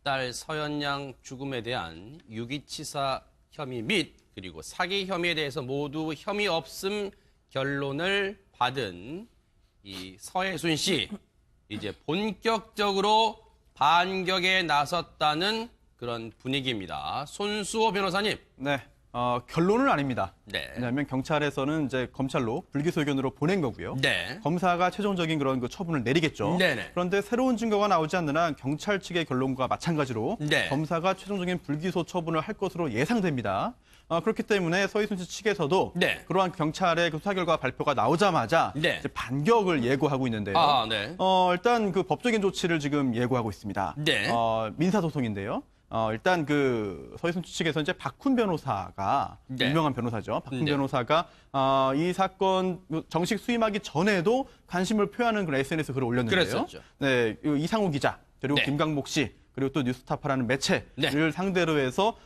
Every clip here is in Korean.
딸 서연양 죽음에 대한 유기치사 혐의 및 그리고 사기 혐의에 대해서 모두 혐의 없음 결론을 받은 이 서혜순 씨, 이제 본격적으로 반격에 나섰다는 그런 분위기입니다. 손수호 변호사님. 네, 결론은 아닙니다. 네. 왜냐하면 경찰에서는 이제 검찰로 불기소 의견으로 보낸 거고요. 네. 검사가 최종적인 그런 그 처분을 내리겠죠. 네네. 그런데 새로운 증거가 나오지 않는 한 경찰 측의 결론과 마찬가지로 네. 검사가 최종적인 불기소 처분을 할 것으로 예상됩니다. 그렇기 때문에 서희순 씨 측에서도 네. 그러한 경찰의 그 수사 결과 발표가 나오자마자 네. 이제 반격을 예고하고 있는데요. 아, 네. 일단 그 법적인 조치를 지금 예고하고 있습니다. 네. 민사소송인데요. 일단 그 서희순 씨 측에서 이제 박훈 변호사가 네. 유명한 변호사죠. 박훈 네. 변호사가 이 사건 정식 수임하기 전에도 관심을 표하는 그런 SNS 글을 올렸는데요. 그랬었죠. 네, 이상호 기자 그리고 네. 김광복 씨 그리고 또 뉴스타파라는 매체를 네. 상대로 해서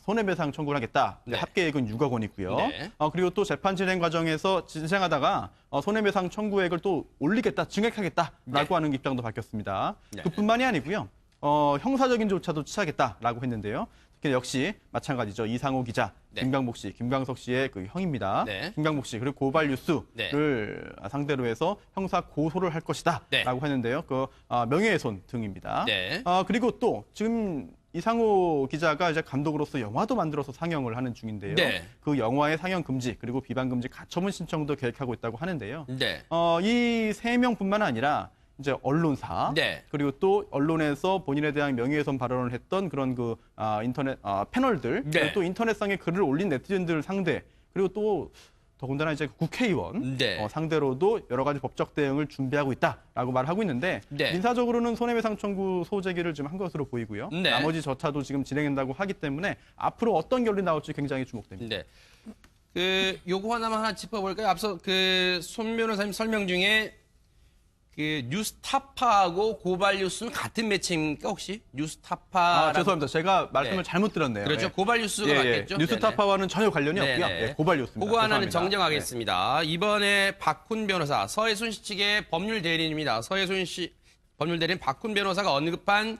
손해배상 청구를 하겠다. 네. 합계액은 6억 원이고요. 네. 그리고 또 재판 진행 과정에서 진행하다가 손해배상 청구액을 또 올리겠다, 증액하겠다라고 네. 하는 입장도 밝혔습니다. 네. 그뿐만이 아니고요. 형사적인 조차도 취하겠다라고 했는데요. 특히 역시 마찬가지죠. 이상호 기자, 네. 김광복 씨, 김광석 씨의 그 형입니다. 네. 김광복 씨 그리고 고발뉴스를 네. 상대로 해서 형사 고소를 할 것이다라고 네. 했는데요. 그 명예훼손 등입니다. 네. 그리고 또 지금 이상호 기자가 이제 감독으로서 영화도 만들어서 상영을 하는 중인데요. 네. 그 영화의 상영 금지 그리고 비방 금지 가처분 신청도 계획하고 있다고 하는데요. 네. 이 세 명뿐만 아니라 이제 언론사 네. 그리고 또 언론에서 본인에 대한 명예훼손 발언을 했던 그런 그 인터넷 패널들 네. 그리고 또 인터넷상에 글을 올린 네티즌들 상대 그리고 또 더군다나 이제 국회의원 네. 상대로도 여러 가지 법적 대응을 준비하고 있다라고 말하고 있는데 네. 민사적으로는 손해배상 청구 소제기를 지금 한 것으로 보이고요. 네. 나머지 절차도 지금 진행한다고 하기 때문에 앞으로 어떤 결론이 나올지 굉장히 주목됩니다. 네. 요거 하나 짚어볼까요? 앞서 손 변호사님 설명 중에 뉴스타파하고 고발뉴스는 같은 매체입니까, 혹시? 뉴스타파. 죄송합니다. 제가 말씀을 네. 잘못 들었네요. 그렇죠. 예. 고발뉴스가 맞겠죠? 뉴스타파와는 전혀 관련이 없고요. 네네. 예, 고발뉴스입니다. 그거 하나는 죄송합니다. 정정하겠습니다. 이번에 박훈 변호사, 서혜순 씨 측의 법률 대리인입니다. 서혜순 씨 법률 대리인 박훈 변호사가 언급한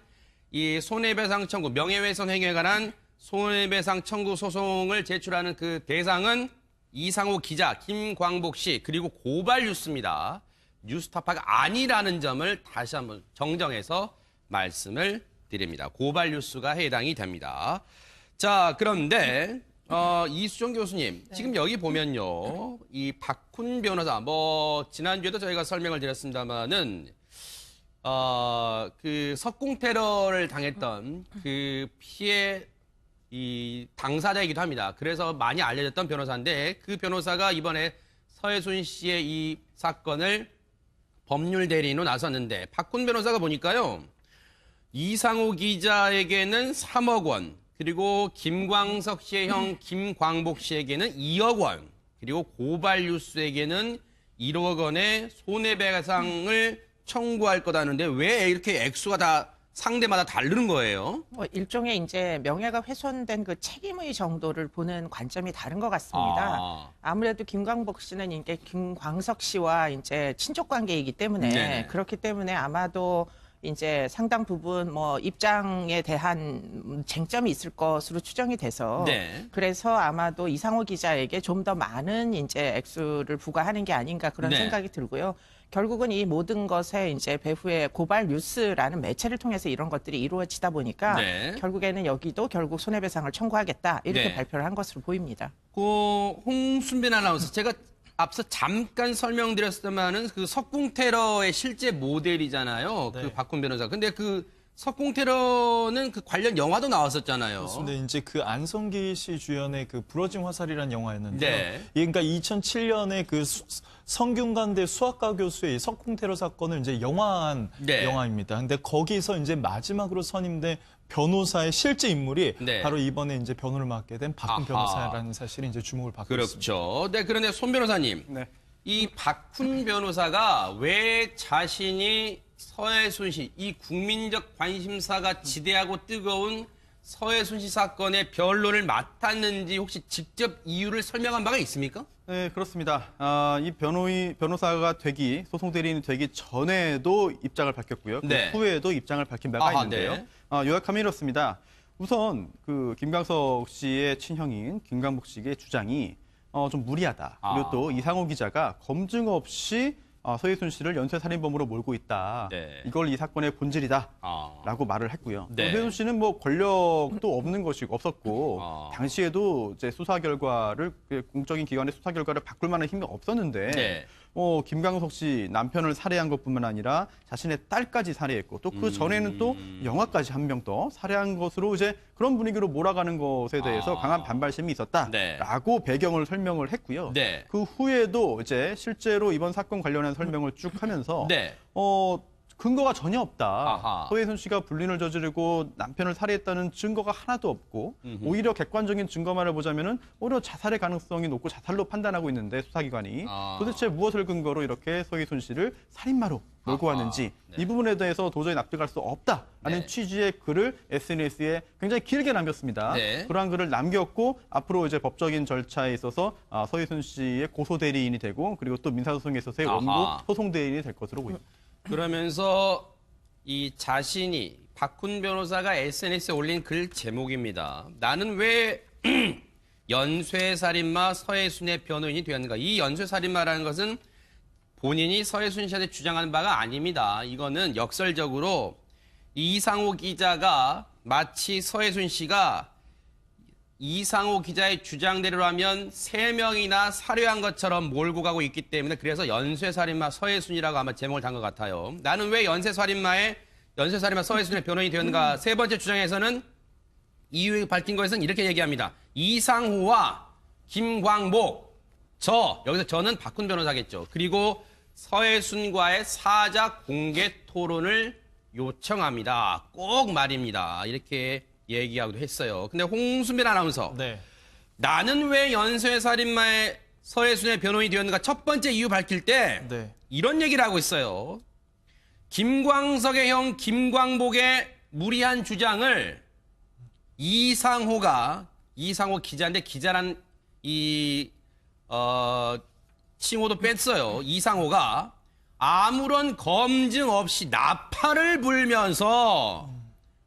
이 손해배상 청구, 명예훼손 행위에 관한 손해배상 청구 소송을 제출하는 그 대상은 이상호 기자, 김광복 씨, 그리고 고발뉴스입니다. 뉴스타파가 아니라는 점을 다시 한번 정정해서 말씀을 드립니다. 고발뉴스가 해당이 됩니다. 자, 그런데 이수정 교수님, 네. 지금 여기 보면요. 이 박훈 변호사, 지난주에도 저희가 설명을 드렸습니다마는 그 석궁 테러를 당했던 그 피해 이 당사자이기도 합니다. 그래서 많이 알려졌던 변호사인데 그 변호사가 이번에 서혜순 씨의 이 사건을 법률 대리인으로 나섰는데 박훈 변호사가 보니까요. 이상호 기자에게는 3억 원, 그리고 김광석 씨의 형 김광복 씨에게는 2억 원, 그리고 고발뉴스에게는 1억 원의 손해배상을 청구할 거다는데 왜 이렇게 액수가 다 상대마다 다르는 거예요? 일종의 이제 명예가 훼손된 그 책임의 정도를 보는 관점이 다른 것 같습니다. 아무래도 김광복 씨는 이제 김광석 씨와 이제 친족 관계이기 때문에 네네. 그렇기 때문에 아마도 이제 상당 부분 입장에 대한 쟁점이 있을 것으로 추정이 돼서 네. 그래서 아마도 이상호 기자에게 좀 더 많은 이제 액수를 부과하는 게 아닌가 그런 네. 생각이 들고요. 결국은 이 모든 것에 이제 배후에 고발 뉴스라는 매체를 통해서 이런 것들이 이루어지다 보니까 네. 결국에는 여기도 결국 손해배상을 청구하겠다 이렇게 네. 발표를 한 것으로 보입니다. 홍순빈 아나운서, 제가 앞서 잠깐 설명드렸지만은 그 석궁 테러의 실제 모델이잖아요. 네. 그 박훈 변호사. 근데 그 석궁 테러는 그 관련 영화도 나왔었잖아요. 그렇습니다. 이제 그 안성기 씨 주연의 그 부러진 화살이라는 영화였는데요. 네. 그러니까 2007년에 그 성균관대 수학과 교수의 이 석궁 테러 사건을 이제 영화한 네. 영화입니다. 근데 거기서 이제 마지막으로 선임된 변호사의 실제 인물이 네. 바로 이번에 이제 변호를 맡게 된 박훈 아하. 변호사라는 사실이 이제 주목을 받고 있습니다. 그렇죠. 네, 그런데 손 변호사님. 네. 이 박훈 변호사가 왜 자신이 서혜순 씨, 이 국민적 관심사가 지대하고 뜨거운 서해순 씨 사건의 변론을 맡았는지 혹시 직접 이유를 설명한 바가 있습니까? 네, 그렇습니다. 이 변호사가 소송 대리인이 되기 전에도 입장을 밝혔고요. 그 네. 후에도 입장을 밝힌 바가 아하, 있는데요. 네. 요약하면 이렇습니다. 우선 그 김광석 씨의 친형인 김광복 씨의 주장이 좀 무리하다. 그리고 또 이상호 기자가 검증 없이 서해순 씨를 연쇄살인범으로 몰고 있다. 네. 이걸 이 사건의 본질이다. 아. 라고 말을 했고요. 네. 서해순 씨는 뭐 권력도 없었고 당시에도 이제 수사 결과를 공적인 기관의 수사 결과를 바꿀 만한 힘이 없었는데 네. 김광석 씨 남편을 살해한 것뿐만 아니라 자신의 딸까지 살해했고 또 그 전에는 또 영아까지 한 명 더 살해한 것으로 이제 그런 분위기로 몰아가는 것에 대해서 강한 반발심이 있었다라고 배경을 설명을 했고요. 네. 그 후에도 이제 실제로 이번 사건 관련한 설명을 쭉 하면서 네. 근거가 전혀 없다. 아하. 서해순 씨가 불륜을 저지르고 남편을 살해했다는 증거가 하나도 없고 오히려 객관적인 증거만을 보자면은 오히려 자살의 가능성이 높고 자살로 판단하고 있는데 수사기관이 도대체 무엇을 근거로 이렇게 서해순 씨를 살인마로 몰고 왔는지 네. 이 부분에 대해서 도저히 납득할 수 없다라는 네. 취지의 글을 SNS에 굉장히 길게 남겼습니다. 네. 그러한 글을 남겼고 앞으로 이제 법적인 절차에 있어서 서해순 씨의 고소 대리인이 되고 그리고 또 민사소송에 있어서의 아하. 원고 소송 대리인이 될 것으로 보입니다. 그러면서 이 자신이 박훈 변호사가 SNS에 올린 글 제목입니다. 나는 왜 연쇄살인마 서해순의 변호인이 되었는가. 이 연쇄살인마라는 것은 본인이 서해순 씨한테 주장하는 바가 아닙니다. 이거는 역설적으로 이상호 기자가 마치 서해순 씨가 이상호 기자의 주장대로라면 3명이나 살해한 것처럼 몰고 가고 있기 때문에 그래서 연쇄살인마 서해순이라고 아마 제목을 단 것 같아요. 나는 왜 연쇄살인마 서해순의 변호인이 되었는가. 세 번째 주장에서는 이유 밝힌 것에서는 이렇게 얘기합니다. 이상호와 김광복, 여기서 저는 박훈 변호사겠죠. 그리고 서해순과의 사자 공개 토론을 요청합니다. 꼭 말입니다. 이렇게 얘기하기도 했어요. 근데 홍수민 아나운서, 네. 나는 왜 연쇄살인마의 서해순의 변호인이 되었는가 첫 번째 이유 밝힐 때 네. 이런 얘기를 하고 있어요. 김광석의 형 김광복의 무리한 주장을 이상호 기자인데 기자란 칭호도 뺐어요. 이상호가 아무런 검증 없이 나팔을 불면서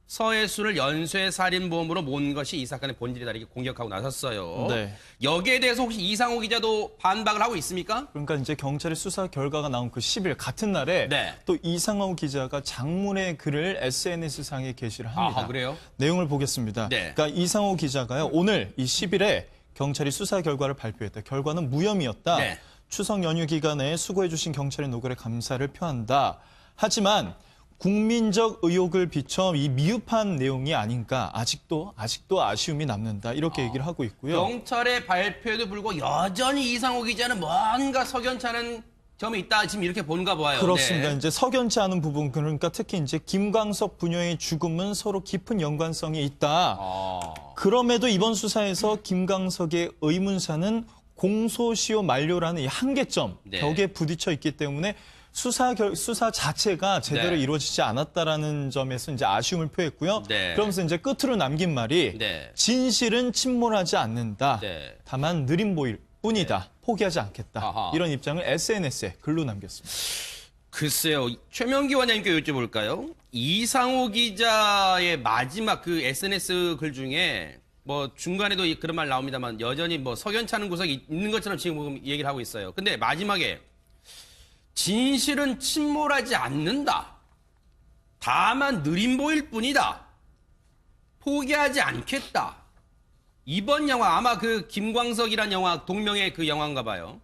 서해순을 연쇄살인범으로 모은 것이 이 사건의 본질이다 이렇게 공격하고 나섰어요. 네. 여기에 대해서 혹시 이상호 기자도 반박을 하고 있습니까? 그러니까 이제 경찰의 수사 결과가 나온 그 10일 같은 날에 네. 또 이상호 기자가 장문의 글을 SNS상에 게시를 합니다. 아하, 그래요? 내용을 보겠습니다. 네. 그러니까 이상호 기자가요. 오늘 이 10일에 경찰이 수사 결과를 발표했다. 결과는 무혐의였다. 네. 추석 연휴 기간에 수고해 주신 경찰의 노고에 감사를 표한다. 하지만 국민적 의혹을 비춰 이 미흡한 내용이 아닌가 아직도 아쉬움이 남는다 이렇게 얘기를 하고 있고요. 경찰의 발표에도 불구하고 여전히 이상호 기자는 뭔가 석연치 않은 점이 있다 지금 이렇게 보는가 봐요. 그렇습니다. 네. 이제 석연치 않은 부분 그러니까 특히 이제 김광석 부녀의 죽음은 서로 깊은 연관성이 있다. 그럼에도 이번 수사에서 김광석의 의문사는 공소시효 만료라는 이 한계점 네. 벽에 부딪혀 있기 때문에 수사 자체가 제대로 네. 이루어지지 않았다라는 점에서 이제 아쉬움을 표했고요. 네. 그러면서 이제 끝으로 남긴 말이 네. 진실은 침몰하지 않는다. 네. 다만 느린 보일 뿐이다. 포기하지 않겠다. 아하. 이런 입장을 SNS에 글로 남겼습니다. 글쎄요. 최명기 원장님께 여쭤볼까요? 이상호 기자의 마지막 그 SNS 글 중에 뭐 중간에도 그런 말 나옵니다만 여전히 뭐 석연치 않은 구석이 있는 것처럼 지금 얘기를 하고 있어요. 근데 마지막에 진실은 침몰하지 않는다. 다만 느린 보일 뿐이다. 포기하지 않겠다. 이번 영화 아마 그 김광석이란 영화 동명의 그 영화인가 봐요.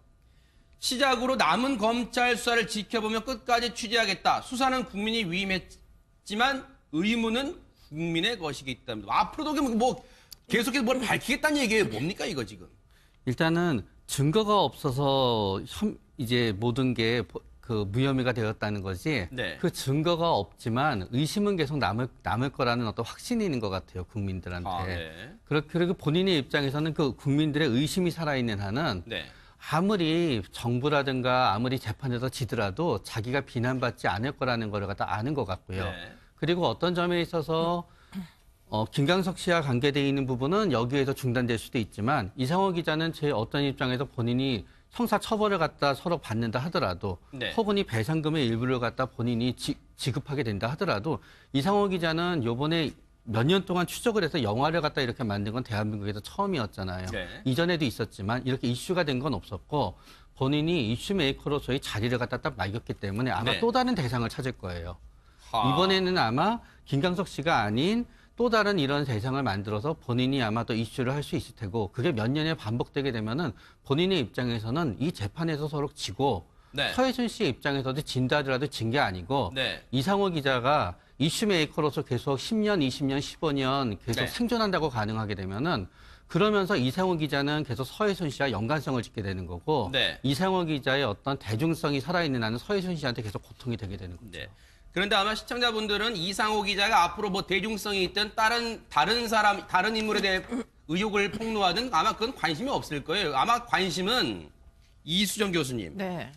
시작으로 남은 검찰 수사를 지켜보며 끝까지 취재하겠다. 수사는 국민이 위임했지만 의무는 국민의 것이기 때문에 앞으로도 뭐 계속해서 뭘 밝히겠다는 얘기예요. 뭡니까 이거 지금? 일단은 증거가 없어서 이제 모든 게 그 무혐의가 되었다는 거지. 네. 그 증거가 없지만 의심은 계속 남을 거라는 어떤 확신이 있는 것 같아요. 국민들한테. 네. 그리고 본인의 입장에서는 그 국민들의 의심이 살아있는 한은 네. 아무리 정부라든가 아무리 재판에서 지더라도 자기가 비난받지 않을 거라는 걸 갖다 아는 것 같고요. 네. 그리고 어떤 점에 있어서 김광석 씨와 관계되어 있는 부분은 여기에서 중단될 수도 있지만 이상호 기자는 제 어떤 입장에서 본인이 형사 처벌을 갖다 서로 받는다 하더라도 네. 혹은 이 배상금의 일부를 갖다 본인이 지급하게 된다 하더라도 이상호 기자는 요번에 몇 년 동안 추적을 해서 영화를 갖다 이렇게 만든 건 대한민국에서 처음이었잖아요. 네. 이전에도 있었지만 이렇게 이슈가 된 건 없었고 본인이 이슈 메이커로서의 자리를 갖다 딱 맡겼기 때문에 아마 네. 또 다른 대상을 찾을 거예요. 하. 이번에는 아마 김광석 씨가 아닌 또 다른 이런 대상을 만들어서 본인이 아마 또 이슈를 할 수 있을 테고 그게 몇 년에 반복되게 되면은 본인의 입장에서는 이 재판에서 서로 지고 네. 서해순 씨의 입장에서도 진다 하더라도 진 게 아니고 네. 이상호 기자가 이슈 메이커로서 계속 10년, 20년, 15년 계속 네. 생존한다고 가능하게 되면은 그러면서 이상호 기자는 계속 서해순 씨와 연관성을 짓게 되는 거고 네. 이상호 기자의 어떤 대중성이 살아있는 한은 서해순 씨한테 계속 고통이 되게 되는 거죠. 네. 그런데 아마 시청자분들은 이상호 기자가 앞으로 뭐 대중성이 있든 다른 인물에 대해 의혹을 폭로하든 아마 그건 관심이 없을 거예요. 아마 관심은 이수정 교수님. 네.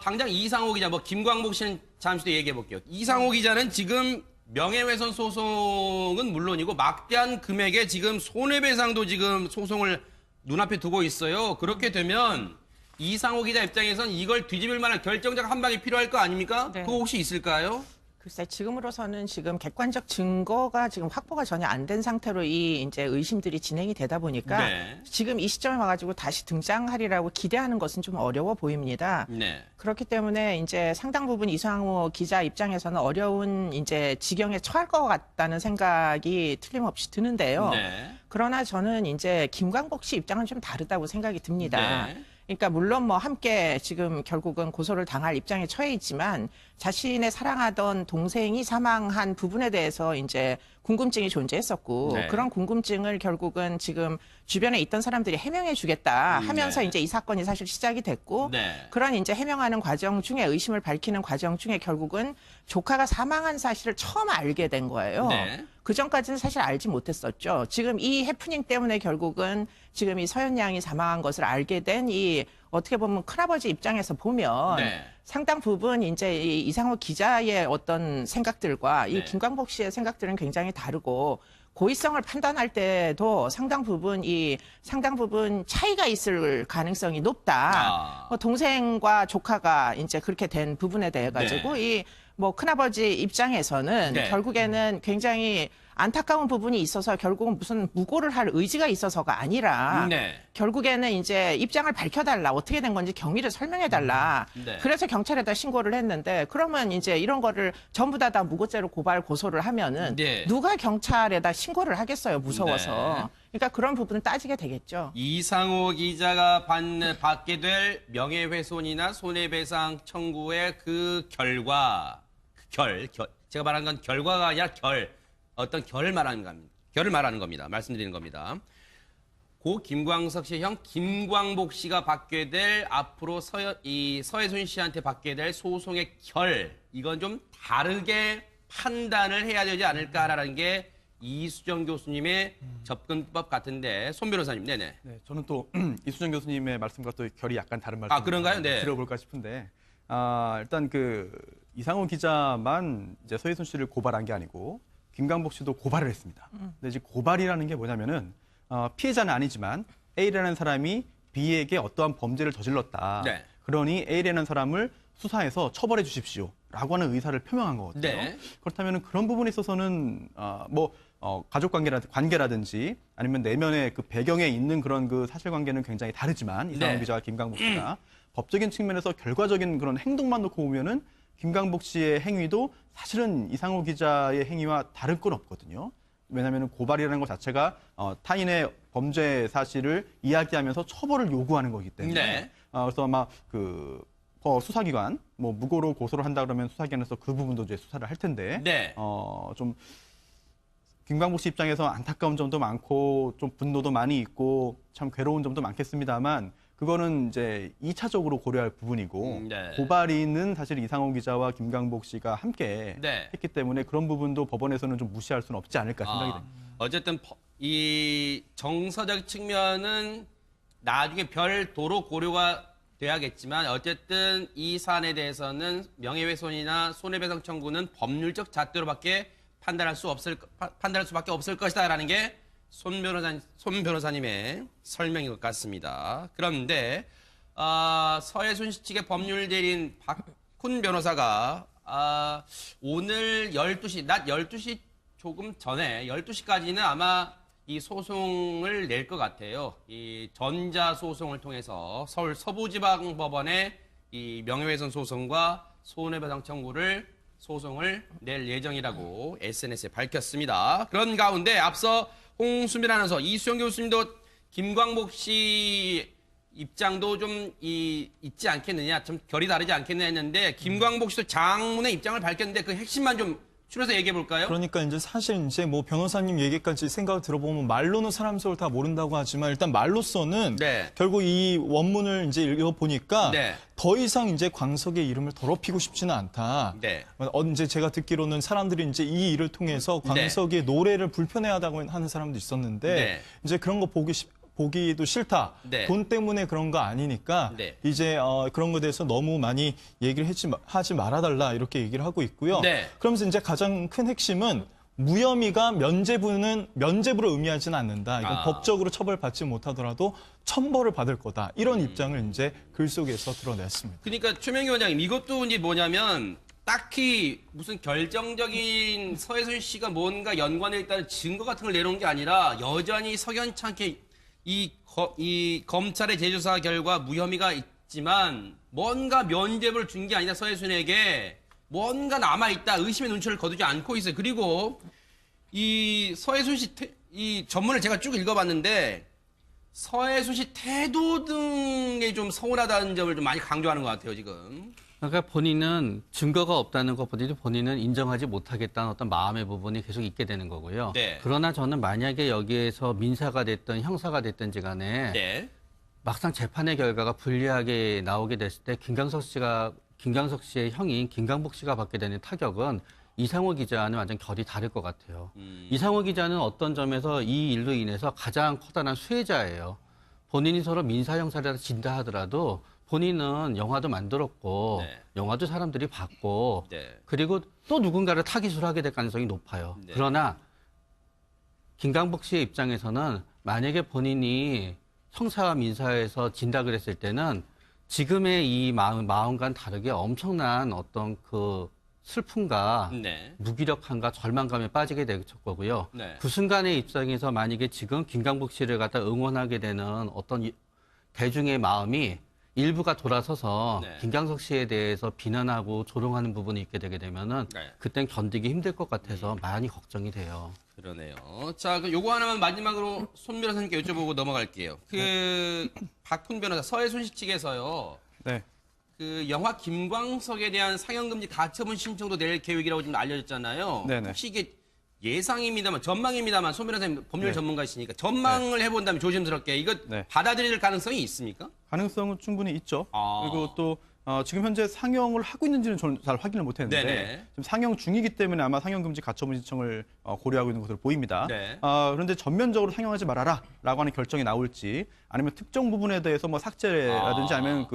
당장 이상호 기자, 뭐 김광복 씨는 잠시 뒤에 얘기해 볼게요. 이상호 기자는 지금 명예훼손 소송은 물론이고 막대한 금액의 지금 손해배상도 지금 소송을 눈앞에 두고 있어요. 그렇게 되면 이상호 기자 입장에선 이걸 뒤집을 만한 결정적 한 방이 필요할 거 아닙니까? 네. 그거 혹시 있을까요? 글쎄 지금으로서는 지금 객관적 증거가 지금 확보가 전혀 안 된 상태로 이 이제 의심들이 진행이 되다 보니까 네. 지금 이 시점에 와가지고 다시 등장하리라고 기대하는 것은 좀 어려워 보입니다. 네. 그렇기 때문에 이제 상당 부분 이상호 기자 입장에서는 어려운 이제 지경에 처할 것 같다는 생각이 틀림없이 드는데요. 네. 그러나 저는 이제 김광복 씨 입장은 좀 다르다고 생각이 듭니다. 네. 그러니까 물론 뭐 함께 지금 결국은 고소를 당할 입장에 처해 있지만 자신의 사랑하던 동생이 사망한 부분에 대해서 이제 궁금증이 존재했었고 네. 그런 궁금증을 결국은 지금 주변에 있던 사람들이 해명해 주겠다 하면서 네. 이제 이 사건이 사실 시작이 됐고 네. 그런 이제 해명하는 과정 중에 의심을 밝히는 과정 중에 결국은 조카가 사망한 사실을 처음 알게 된 거예요. 네. 그 전까지는 사실 알지 못했었죠. 지금 이 해프닝 때문에 결국은 지금 이 서현 양이 사망한 것을 알게 된 이 어떻게 보면 큰아버지 입장에서 보면 네. 상당 부분 이제 이 이상호 기자의 어떤 생각들과 네. 이 김광복 씨의 생각들은 굉장히 다르고 고의성을 판단할 때도 상당 부분 차이가 있을 가능성이 높다. 뭐 동생과 조카가 이제 그렇게 된 부분에 대해 가지고 네. 이 뭐 큰아버지 입장에서는 네. 결국에는 굉장히 안타까운 부분이 있어서 결국은 무슨 무고를 할 의지가 있어서가 아니라 네. 결국에는 이제 입장을 밝혀달라 어떻게 된 건지 경위를 설명해달라 네. 그래서 경찰에다 신고를 했는데 그러면 이제 이런 거를 전부 다 무고죄로 고소를 하면은 네. 누가 경찰에다 신고를 하겠어요 무서워서 네. 그러니까 그런 부분을 따지게 되겠죠. 이상호 기자가 받게 될 명예훼손이나 손해배상 청구의 그 결과, 제가 말하는 건 결과가 아니라 어떤 결을 말하는 겁니다. 말씀드리는 겁니다. 고 김광석 씨 형 김광복 씨가 받게 될 앞으로 서해순 씨한테 받게 될 소송의 이건 좀 다르게 판단을 해야 되지 않을까라는 게 이수정 교수님의 접근법 같은데 손 변호사님, 네네. 네, 저는 또 이수정 교수님의 말씀과 또 결이 약간 다른 말씀 그런가요? 네. 들어볼까 싶은데 일단 그 이상호 기자만 이제 서해순 씨를 고발한 게 아니고 김광복 씨도 고발을 했습니다. 근데 이제 고발이라는 게 뭐냐면은 피해자는 아니지만 A라는 사람이 B에게 어떠한 범죄를 저질렀다. 네. 그러니 A라는 사람을 수사해서 처벌해 주십시오라고 하는 의사를 표명한 거거든요. 네. 그렇다면 그런 부분에 있어서는 가족 관계라든지 아니면 내면의 그 배경에 있는 그런 그 사실관계는 굉장히 다르지만 이상호 네. 기자와 김광복 씨가 법적인 측면에서 결과적인 그런 행동만 놓고 보면은 김광복 씨의 행위도 사실은 이상호 기자의 행위와 다를 건 없거든요. 왜냐하면 고발이라는 것 자체가 타인의 범죄 사실을 이야기하면서 처벌을 요구하는 거기 때문에 네. 그래서 아마 그 수사기관 무고로 고소를 한다 그러면 수사기관에서 그 부분도 이제 수사를 할 텐데 네. 좀 김광복 씨 입장에서 안타까운 점도 많고 좀 분노도 많이 있고 참 괴로운 점도 많겠습니다만 그거는 이제 2차적으로 고려할 부분이고 네. 고발인은 사실 이상호 기자와 김광복 씨가 함께 네. 했기 때문에 그런 부분도 법원에서는 좀 무시할 수는 없지 않을까 생각이 됩니다. 어쨌든 이 정서적 측면은 나중에 별도로 고려가 돼야겠지만 어쨌든 이 사안에 대해서는 명예훼손이나 손해배상 청구는 법률적 잣대로밖에 판단할 수밖에 없을 것이다라는 게 손 변호사님의 설명인 것 같습니다. 그런데 서해순 씨 측의 법률 대리인 박훈 변호사가 오늘 12시, 낮 12시 조금 전에 12시까지는 아마 이 소송을 낼 것 같아요. 이 전자소송을 통해서 서울 서부지방법원에 이 명예훼손 소송과 손해배상 청구를 소송을 낼 예정이라고 SNS에 밝혔습니다. 그런 가운데 앞서 홍수민 아나운서, 이수영 교수님도 김광복 씨 입장도 좀 있지 않겠느냐, 좀 결이 다르지 않겠느냐 했는데 김광복 씨도 장문의 입장을 밝혔는데 그 핵심만 좀 추려서 얘기해 볼까요? 그러니까 이제 사실 이제 뭐 변호사님 얘기까지 생각을 들어보면 말로는 사람 속을 다 모른다고 하지만 일단 말로서는 네. 결국 이 원문을 이제 읽어보니까 네. 더 이상 이제 광석의 이름을 더럽히고 싶지는 않다. 네. 이제 제가 듣기로는 사람들이 이제 이 일을 통해서 광석의 노래를 불편해하다고 하는 사람도 있었는데 네. 이제 그런 거 보기도 싫다. 네. 돈 때문에 그런 거 아니니까 네. 이제 그런 거에 대해서 너무 많이 얘기를 하지 말아달라 이렇게 얘기를 하고 있고요. 네. 그러면서 이제 가장 큰 핵심은 무혐의가 면죄부를 의미하지는 않는다. 이건 법적으로 처벌받지 못하더라도 천벌을 받을 거다. 이런 입장을 이제 글 속에서 드러냈습니다. 그러니까 최명희 원장님, 이것도 이제 뭐냐면 딱히 무슨 결정적인 서해순 씨가 뭔가 연관에 있다는 증거 같은 걸 내놓은 게 아니라 여전히 석연찮게 이 검찰의 재조사 결과 무혐의가 있지만 뭔가 면죄부를 준 게 아니라 서해순에게 뭔가 남아있다, 의심의 눈초리를 거두지 않고 있어요. 그리고 이 서해순 씨 이 전문을 제가 쭉 읽어봤는데 서해순 씨 태도 등에 좀 서운하다는 점을 좀 많이 강조하는 것 같아요, 지금. 그러니까 본인은 증거가 없다는 것보다도 본인은 인정하지 못하겠다는 어떤 마음의 부분이 계속 있게 되는 거고요. 네. 그러나 저는 만약에 여기에서 민사가 됐든 형사가 됐든지 간에 네. 막상 재판의 결과가 불리하게 나오게 됐을 때 김광석 씨의 형인 김광복 씨가 받게 되는 타격은 이상호 기자는 완전 결이 다를 것 같아요. 이상호 기자는 어떤 점에서 이 일로 인해서 가장 커다란 수혜자예요. 본인이 서로 민사 형사를 진다 하더라도 본인은 영화도 만들었고 네. 영화도 사람들이 봤고 네. 그리고 또 누군가를 타깃으로 하게 될 가능성이 높아요. 네. 그러나 김광복 씨의 입장에서는 만약에 본인이 형사와 민사에서 진다 그랬을 때는 지금의 이 마음과는 다르게 엄청난 어떤 그 슬픔과 네. 무기력함과 절망감에 빠지게 될 거고요. 네. 그 순간의 입장에서 만약에 지금 김광복 씨를 갖다 응원하게 되는 어떤 대중의 마음이 일부가 돌아서서 네. 김광석 씨에 대해서 비난하고 조롱하는 부분이 있게 되게 되면은 네. 그땐 견디기 힘들 것 같아서 많이 걱정이 돼요. 그러네요. 자, 그 요거 하나만 마지막으로 손 변호사님께 여쭤보고 넘어갈게요. 박훈 변호사, 서해순 씨 측에서요. 네. 그 영화 김광석에 대한 상영금지 가처분 신청도 낼 계획이라고 지금 알려졌잖아요. 네네. 혹시 이게 예상입니다만, 전망입니다만, 손 변호사님 법률 네. 전문가이시니까 전망을 해본다면 조심스럽게 이거 네. 받아들일 가능성이 있습니까? 가능성은 충분히 있죠. 아. 그리고 또 지금 현재 상영을 하고 있는지는 저는 잘 확인을 못했는데 네네. 지금 상영 중이기 때문에 아마 상영금지 가처분 신청을 고려하고 있는 것으로 보입니다. 네. 그런데 전면적으로 상영하지 말아라라고 하는 결정이 나올지 아니면 특정 부분에 대해서 뭐 삭제라든지 아니면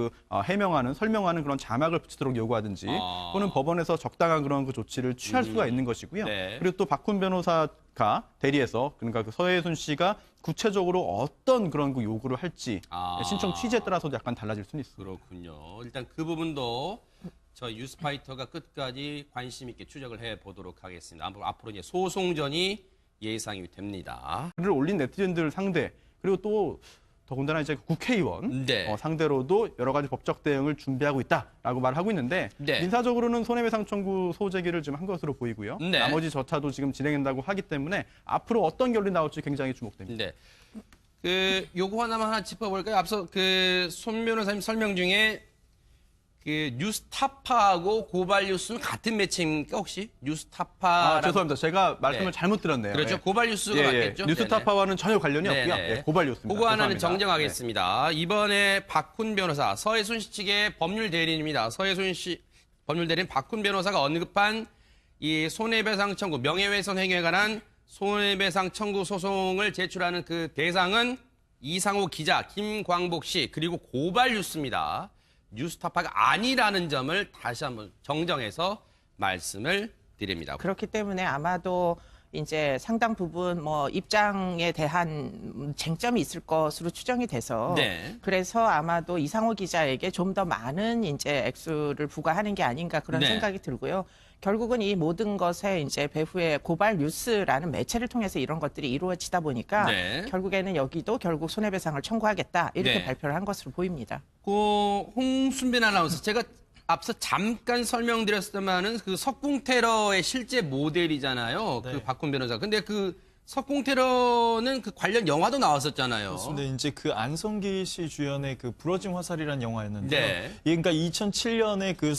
설명하는 그런 자막을 붙이도록 요구하든지 또는 법원에서 적당한 그런 그 조치를 취할 수가 있는 것이고요. 네. 그리고 또 박훈 변호사가 대리해서 그러니까 그 서해순 씨가 구체적으로 어떤 그런 그 요구를 할지 신청 취지에 따라서도 약간 달라질 수는 있습니다. 그렇군요. 일단 그 부분도 저희 뉴스파이터가 끝까지 관심 있게 추적을 해보도록 하겠습니다. 앞으로 이제 소송전이 예상이 됩니다. 글을 올린 네티즌들 상대 그리고 또 더군다나 이제 국회의원 네. 상대로도 여러 가지 법적 대응을 준비하고 있다라고 말하고 있는데 네. 민사적으로는 손해배상 청구 소제기를 지금 한 것으로 보이고요. 네. 나머지 절차도 지금 진행한다고 하기 때문에 앞으로 어떤 결론이 나올지 굉장히 주목됩니다. 네. 요거 하나 짚어볼까요? 앞서 손 변호사님 설명 중에 뉴스타파하고 고발뉴스는 같은 매체입니까 혹시? 뉴스타파. 죄송합니다. 제가 말씀을 네. 잘못 들었네요. 그렇죠. 예. 고발뉴스가 맞겠죠? 뉴스타파와는 전혀 관련이 없고요. 네네. 예, 고발뉴스입니다. 그거 하나는 죄송합니다. 정정하겠습니다. 이번에 박훈 변호사, 서해순 씨 측의 법률 대리인입니다. 서해순 씨 법률 대리인 박훈 변호사가 언급한 이 손해배상 청구, 명예훼손 행위에 관한 손해배상 청구 소송을 제출하는 그 대상은 이상호 기자, 김광복 씨, 그리고 고발뉴스입니다. 뉴스타파가 아니라는 점을 다시 한번 정정해서 말씀을 드립니다. 그렇기 때문에 아마도 이제 상당 부분 뭐 입장에 대한 쟁점이 있을 것으로 추정이 돼서 네. 그래서 아마도 이상호 기자에게 좀 더 많은 이제 액수를 부과하는 게 아닌가 그런 네. 생각이 들고요. 결국은 이 모든 것에 이제 배후에 고발 뉴스라는 매체를 통해서 이런 것들이 이루어지다 보니까 네. 결국에는 여기도 결국 손해배상을 청구하겠다 이렇게 네. 발표를 한 것으로 보입니다. 홍순빈 아나운서, 제가 앞서 잠깐 설명드렸지만은 그 석궁 테러의 실제 모델이잖아요. 그 네. 박훈 변호사. 근데 그 석궁 테러는 그 관련 영화도 나왔었잖아요. 그렇습니다. 이제 그 안성기 씨 주연의 그 부러진 화살이라는 영화였는데요. 네. 그러니까 2007년에 그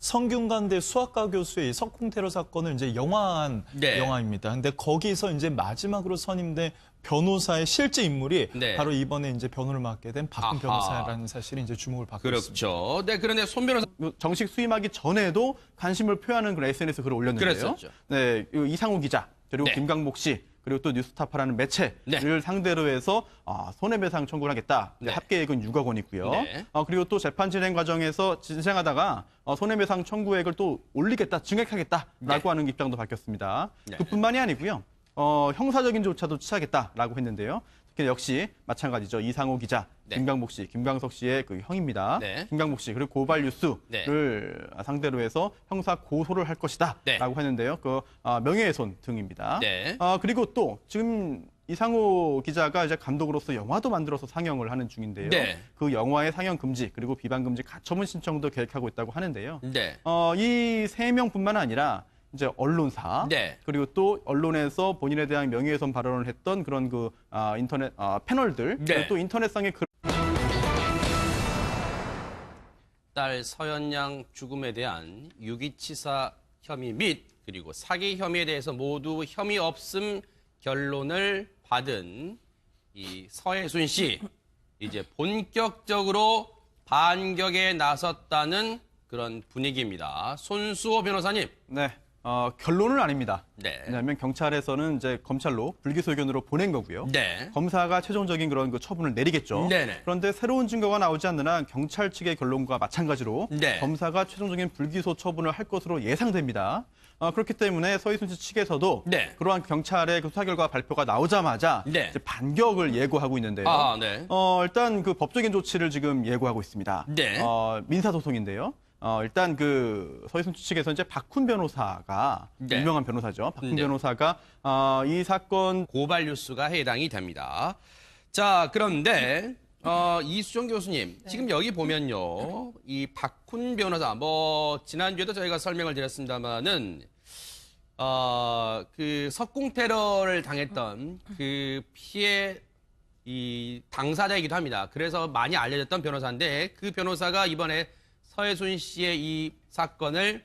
성균관대 수학과 교수의 석궁 테러 사건을 이제 영화한 네. 영화입니다. 근데 거기서 이제 마지막으로 선임된 변호사의 실제 인물이 네. 바로 이번에 이제 변호를 맡게 된 박훈 아하. 변호사라는 사실이 이제 주목을 받고 있습니다. 그렇죠. 네, 그런데 손 변호사. 정식 수임하기 전에도 관심을 표하는 그런 SNS 글을 올렸는데요. 그랬었죠. 네, 이 이상호 기자 그리고 네. 김강복 씨 그리고 또 뉴스타파라는 매체를 네. 상대로 해서 손해배상 청구를 하겠다. 네. 합계액은 6억 원이고요. 네. 그리고 또 재판 진행 과정에서 진행하다가 손해배상 청구액을 또 올리겠다, 증액하겠다라고 네. 하는 입장도 밝혔습니다. 네. 그뿐만이 아니고요. 형사적인 조차도 취하겠다라고 했는데요. 특히 역시 마찬가지죠. 이상호 기자, 네. 김강복 씨, 김광석 씨의 그 형입니다. 네. 김강복 씨 그리고 고발 뉴스를 네. 상대로 해서 형사 고소를 할 것이다라고 네. 했는데요. 그 명예훼손 등입니다. 네. 그리고 또 지금 이상호 기자가 이제 감독으로서 영화도 만들어서 상영을 하는 중인데요. 네. 그 영화의 상영 금지 그리고 비방 금지 가처분 신청도 계획하고 있다고 하는데요. 네. 이 세 명뿐만 아니라 이제 언론사 네. 그리고 또 언론에서 본인에 대한 명예훼손 발언을 했던 그런 그 인터넷 패널들 네. 그리고 또 인터넷상의 딸 서연양 죽음에 대한 유기치사 혐의 및 그리고 사기 혐의에 대해서 모두 혐의 없음 결론을 받은 이 서해순 씨, 이제 본격적으로 반격에 나섰다는 그런 분위기입니다. 손수호 변호사님. 네. 결론은 아닙니다. 네. 왜냐하면 경찰에서는 이제 검찰로 불기소 의견으로 보낸 거고요. 네. 검사가 최종적인 그런 그 처분을 내리겠죠. 네네. 그런데 새로운 증거가 나오지 않는 한 경찰 측의 결론과 마찬가지로 네. 검사가 최종적인 불기소 처분을 할 것으로 예상됩니다. 그렇기 때문에 서희순 씨 측에서도 네. 그러한 경찰의 그 수사 결과 발표가 나오자마자 네. 이제 반격을 예고하고 있는데요. 네. 일단 그 법적인 조치를 지금 예고하고 있습니다. 네. 민사소송인데요. 일단 그 서희순 측에서 이제 박훈 변호사가 네. 유명한 변호사죠. 박훈 네. 변호사가 이 사건 고발 뉴스가 해당이 됩니다. 자, 그런데 이수정 교수님, 지금 여기 보면요, 이 박훈 변호사, 지난주에도 저희가 설명을 드렸습니다만은 그 석궁 테러를 당했던 그 피해 이 당사자이기도 합니다. 그래서 많이 알려졌던 변호사인데 그 변호사가 이번에 서해순 씨의 이 사건을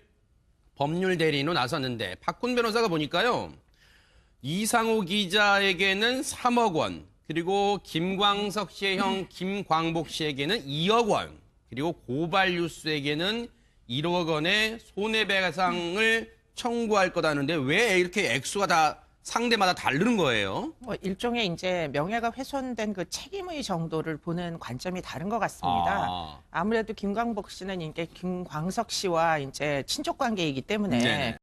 법률 대리인으로 나섰는데 박훈 변호사가 보니까요. 이상호 기자에게는 3억 원, 그리고 김광석 씨의 형 김광복 씨에게는 2억 원, 그리고 고발 뉴스에게는 1억 원의 손해배상을 청구할 거다는데 왜 이렇게 액수가 다 상대마다 다른 거예요? 뭐 일종의 이제 명예가 훼손된 그 책임의 정도를 보는 관점이 다른 것 같습니다. 아무래도 김광복 씨는 이제 김광석 씨와 이제 친족 관계이기 때문에 네네.